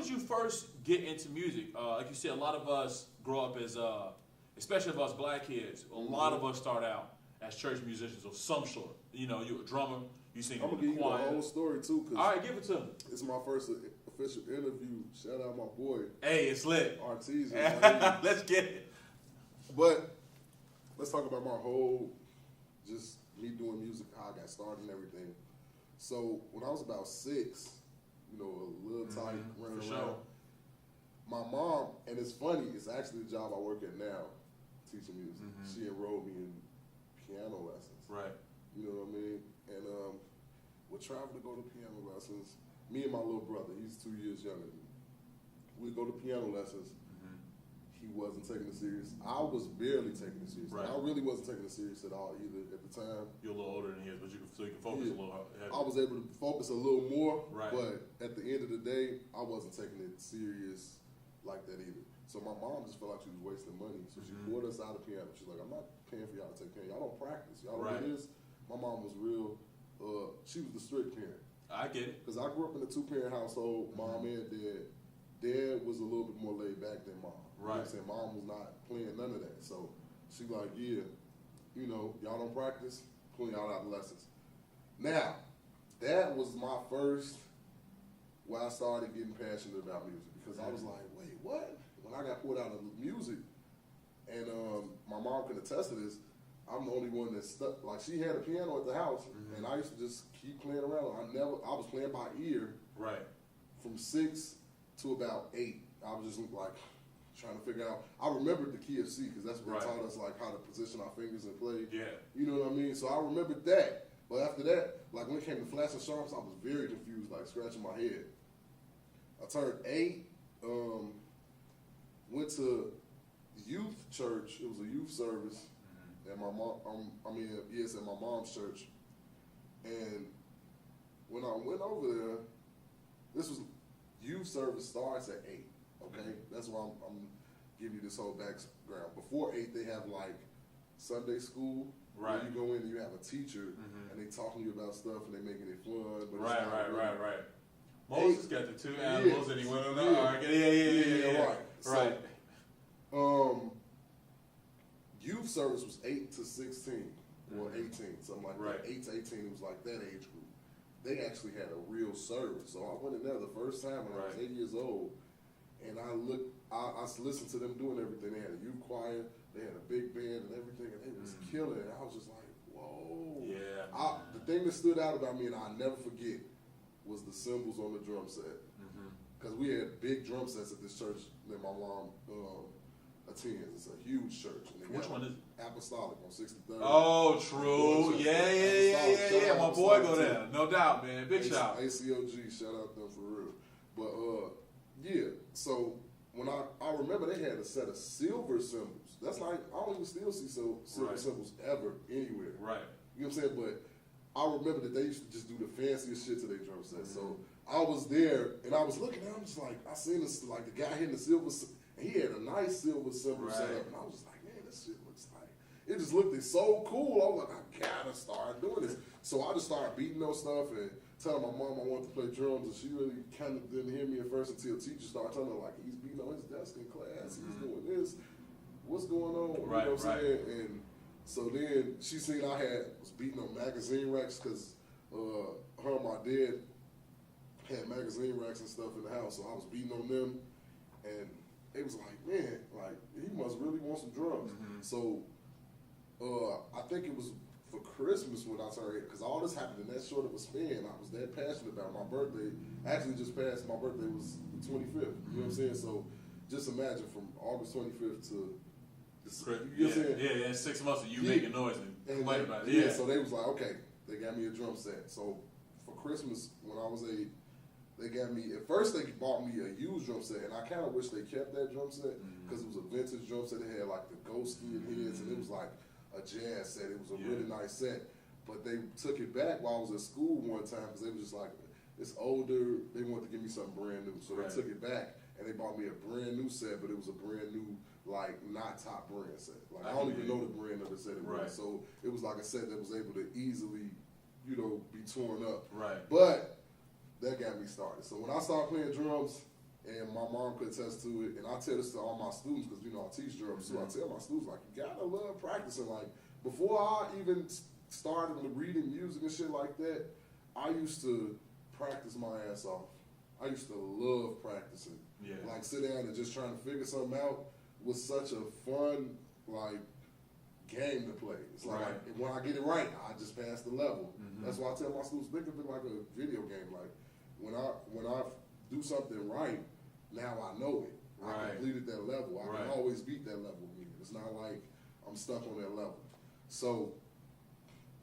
did you first get into music? Like you said, a lot of us grow up as, especially of us black kids, a lot of us start out as church musicians of some sort. You know, you're a drummer, you sing I'm in gonna the give you the choir. whole story too, cause All right, give it to me. it's my first official interview. Shout out my boy Hey, it's lit. Rtisan. Let's get it. But let's talk about my whole, just me doing music, how I got started and everything. So when I was about 6, you know, a little tight, running for around. sure. My mom, and it's funny, it's actually the job I work at now, teaching music. She enrolled me in piano lessons. Right. You know what I mean? And would travel to go to piano lessons. Me and my little brother, he's 2 years younger than me. We'd go to piano lessons. He wasn't taking it serious. I was barely taking it serious. Right. I really wasn't taking it serious at all either at the time. You're a little older than he is, but so you can focus a little heavier. I was able to focus a little more, Right. but at the end of the day, I wasn't taking it serious like that either. So my mom just felt like she was wasting money. So she pulled us out of piano. She's like, I'm not paying for y'all to take piano. Y'all don't practice. Y'all don't do this. My mom was real, she was the strict parent. I get it. Because I grew up in a 2-parent household, mom and dad. Dad was a little bit more laid back than mom. You know what I'm saying? Mom was not playing none of that. So she like, yeah, you know, y'all don't practice, pulling y'all out of lessons. Now, that was my first where I started getting passionate about music. Because I was like, wait, what? When I got pulled out of music, and my mom can attest to this, I'm the only one that stuck. Like, she had a piano at the house, and I used to just keep playing around. I was playing by ear. Right. From 6 to about 8. I was just like trying to figure out. I remembered the key of C because that's what taught us like how to position our fingers and play. Yeah. You know what I mean? So I remembered that. But after that, like when it came to flats and sharps, I was very confused, like scratching my head. I turned 8. Went to youth church. It was a youth service. At my mom, at my mom's church. And when I went over there, this was youth service starts at 8. Okay, that's why I'm giving you this whole background. Before 8, they have like Sunday school. Right. Where you go in and you have a teacher, and they talking to you about stuff and they making it fun. But Right. Moses got the 2 animals and he went on the ark. Yeah. Right. So, youth service was 8 to 16 or 18, something like that. 8 to 18, it was like that age group. They actually had a real service. So I went in there the first time when I was 8 years old, and I listened to them doing everything. They had a youth choir, they had a big band and everything, and it was killing. And I was just like, whoa. Yeah. The thing that stood out about me, and I'll never forget, was the cymbals on the drum set. Because we had big drum sets at this church that my mom attends. It's a huge church. And Which one is it? Apostolic on 63rd. Oh, true. Yeah. My boy go there. No doubt, man. Big shout. ACOG, shout out them for real. But, yeah. So, when I remember they had a set of silver cymbals. That's like, I don't even still see silver cymbals ever anywhere. Right. You know what I'm saying? But I remember that they used to just do the fanciest shit to their drum set. So, I was there, and I was looking at him, just like, I seen this, like, the guy hitting the silver, and he had a nice silver cymbal set up, and I was just like, man, this shit looks like, it just looked so cool. I was like, I gotta start doing this. So I just started beating those stuff and telling my mom I wanted to play drums, and she really kind of didn't hear me at first until teacher started telling her, like, he's beating on his desk in class, he's doing this, what's going on? You know what I'm saying? And so then she seen I was beating on magazine racks because her and my dad had magazine racks and stuff in the house, so I was beating on them, and they was like, man, like, he must really want some drums. So I think it was for Christmas when I turned 8, because all this happened in that short of a span. I was that passionate about it. My birthday actually just passed. My birthday was the 25th. You know what I'm saying? So just imagine from August 25th to you know what I'm saying? Yeah, 6 months of you making noise and complaining about it. Yeah, so they was like, okay, they got me a drum set. So for Christmas, when I was 8, they got me, at first they bought me a used drum set, and I kind of wish they kept that drum set, because it was a vintage drum set. It had like the ghost skiing heads, and it was like a jazz set. It was a really nice set. But they took it back while I was at school one time, because they was just like, it's older, they wanted to give me something brand new. So they took it back, and they bought me a brand new set, but it was a brand new, like, not top brand set. Like, I don't even know the brand of the set it was. So it was like a set that was able to easily, you know, be torn up. Right. But that got me started. So when I started playing drums, And my mom could attest to it, and I tell this to all my students because I teach drums too. I tell my students like, you gotta love practicing. Like before I even started reading music and shit like that, I used to practice my ass off. I used to love practicing. Yeah. Like sit down and just trying to figure something out was such a fun game to play. It's like when I get it right, I just pass the level. That's why I tell my students, think of it like a video game. Like when I do something right, now I know it. I completed that level. I can always beat that level. It's not like I'm stuck on that level. So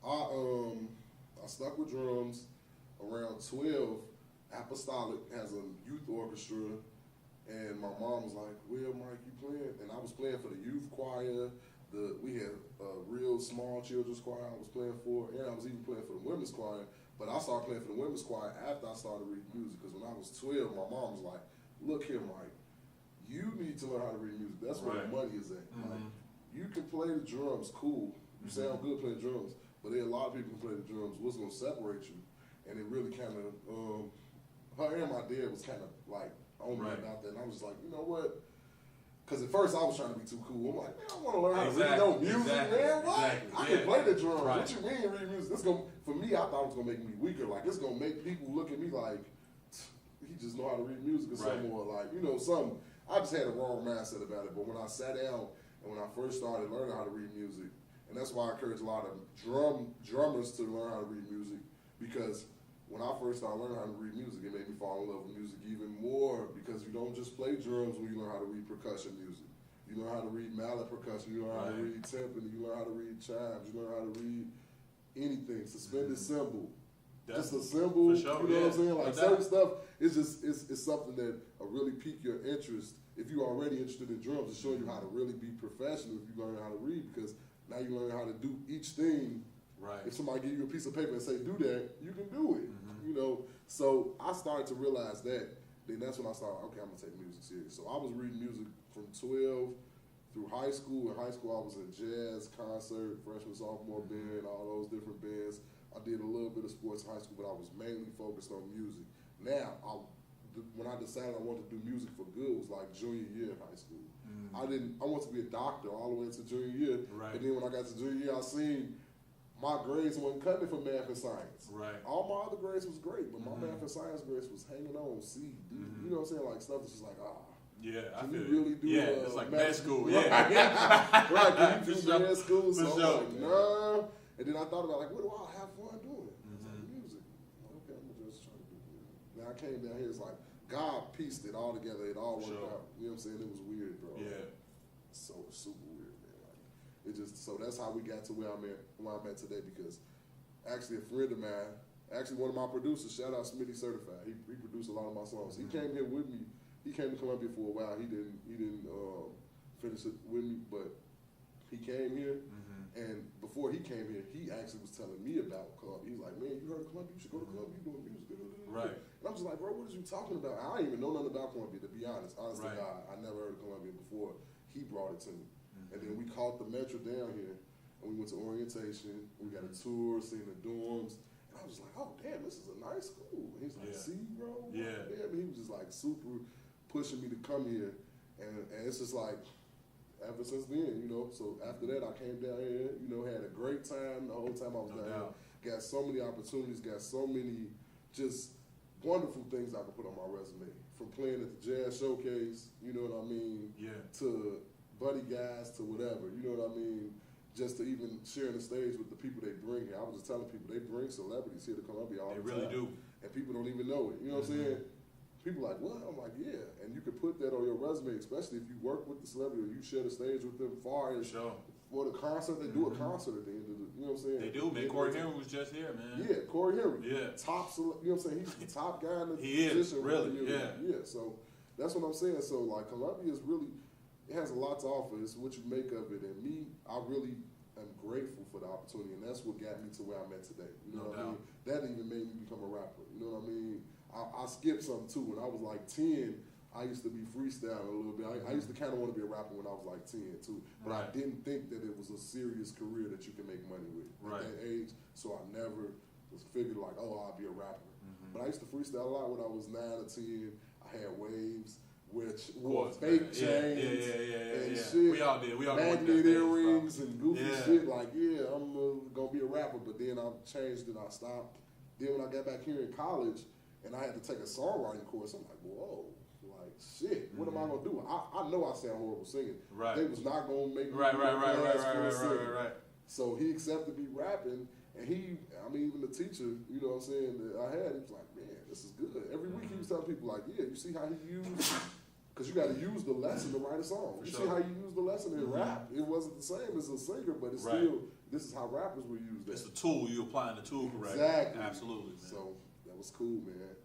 I stuck with drums. Around 12, Apostolic has a youth orchestra, and my mom was like, "Well, Mike, you playing?" And I was playing for the youth choir. We had a real small children's choir I was playing for, and I was even playing for the women's choir. But I started playing for the women's choir after I started reading music, because when I was 12, my mom was like, "Look here, Mike, you need to learn how to read music. That's where the money is at. Like, you can play the drums, cool. You sound good playing drums, but there are a lot of people who play the drums. What's going to separate you?" And it really kind of, her and my dad was kind of like on me about that. And I was just like, you know what? Because at first I was trying to be too cool. I'm like, man, I want to learn how to read no music, man. What? I can play the drums. What you mean read music? This gonna, for me, I thought it was going to make me weaker. Like, it's going to make people look at me like, he just know how to read music or something. Or like, something. I just had a wrong mindset about it. But when I sat down and when I first started learning how to read music, and that's why I encourage a lot of drummers to learn how to read music, because when I first started learning how to read music, it made me fall in love with music even more, because you don't just play drums when you learn how to read percussion music. You learn how to read mallet percussion, you learn how to read timpani, you learn how to read chimes, you learn how to read anything, suspended cymbal. Just a cymbal, sure, you know what I'm saying? Like certain stuff, it's something that will really pique your interest. If you're already interested in drums, to show you how to really be professional if you learn how to read, because now you learn how to do each thing. If somebody give you a piece of paper and say, do that, you can do it, So I started to realize that. Then that's when I started, okay, I'm going to take music serious. So I was reading music from 12 through high school. In high school, I was in jazz, concert, freshman, sophomore band, all those different bands. I did a little bit of sports in high school, but I was mainly focused on music. Now, when I decided I wanted to do music for good, was like junior year in high school. I wanted to be a doctor all the way into junior year. And then when I got to junior year, I seen my grades wasn't cutting it for math and science. All my other grades was great, but my math and science grades was hanging on C, D. You know what I'm saying? Like stuff that's just like, I can feel you really do it's like med school. Can you do med school? So I'm like, nah. And then I thought about like, what do I have fun doing? I was like, music. Okay, I'm gonna just try to do music. Now I came down here, it's like God pieced it all together. It all worked out. You know what I'm saying? It was weird, bro. So super weird, man. Like, so that's how we got to where I'm at today, because actually a friend of mine, actually one of my producers, shout out Smitty Certified, he produced a lot of my songs. He came here with me. He came to Columbia for a while. He didn't finish it with me, but he came here. And before he came here, he actually was telling me about Columbia. He was like, man, you heard of Columbia? You should go to Columbia. You're doing music. And I'm just like, bro, what is you talking about? I didn't even know nothing about Columbia, to be honest. Honestly, God, I never heard of Columbia before he brought it to me. And then we caught the metro down here, and we went to orientation. We got a tour, seen the dorms. And I was like, oh, damn, this is a nice school. And he's like, see, bro? Damn. And he was just like super pushing me to come here. And it's just like, ever since then, So after that, I came down here, had a great time the whole time I was down here. Got so many opportunities, got so many just wonderful things I could put on my resume. From playing at the Jazz Showcase, you know what I mean? To Buddy Guys, to whatever, you know what I mean? Just to even sharing the stage with the people they bring here. I was just telling people, they bring celebrities here to Columbia all the time. They really do. And people don't even know it, you know what I'm saying? People like, what? I'm like, yeah. And you could put that on your resume, especially if you work with the celebrity or you share the stage with them far as for the concert. They do a concert at the end of the, you know what I'm saying? They do, man. Corey Henry was just here, man. Yeah, Corey Henry. Top, you know what I'm saying? He's the top guy in the He is, position. really, Yeah, so that's what I'm saying. So, like, Columbia is really, it has a lot to offer. It's what you make of it. And me, I really am grateful for the opportunity. And that's what got me to where I'm at today. You know what I mean? That even made me become a rapper. You know what I mean? I skipped something too. When I was like 10, I used to be freestyling a little bit. I used to kind of want to be a rapper when I was like 10 too. But I didn't think that it was a serious career that you can make money with at that age. So I never was figured like, oh, I'll be a rapper. But I used to freestyle a lot when I was 9 or 10. I had waves, which wore Course, fake man. chains and yeah. shit. We all did. We all went magnet that phase, earrings bro. and goofy Yeah. shit. Like, yeah, I'm gonna be a rapper, but then I changed and I stopped. Then when I got back here in college and I had to take a songwriting course, I'm like, whoa, like shit, what am I gonna do? I know I sound horrible singing. Right. They was not gonna make me Right. So he accepted me rapping, and even the teacher, you know what I'm saying, that I had, he was like, man, this is good. Every week he was telling people like, yeah, you see how he used, because you got to use the lesson to write a song. For you sure. see how you use the lesson in rap. It wasn't the same as a singer, but it's still, this is how rappers were used. It's the tool. You applying the tool correctly. Exactly. Absolutely, man. So that was cool, man.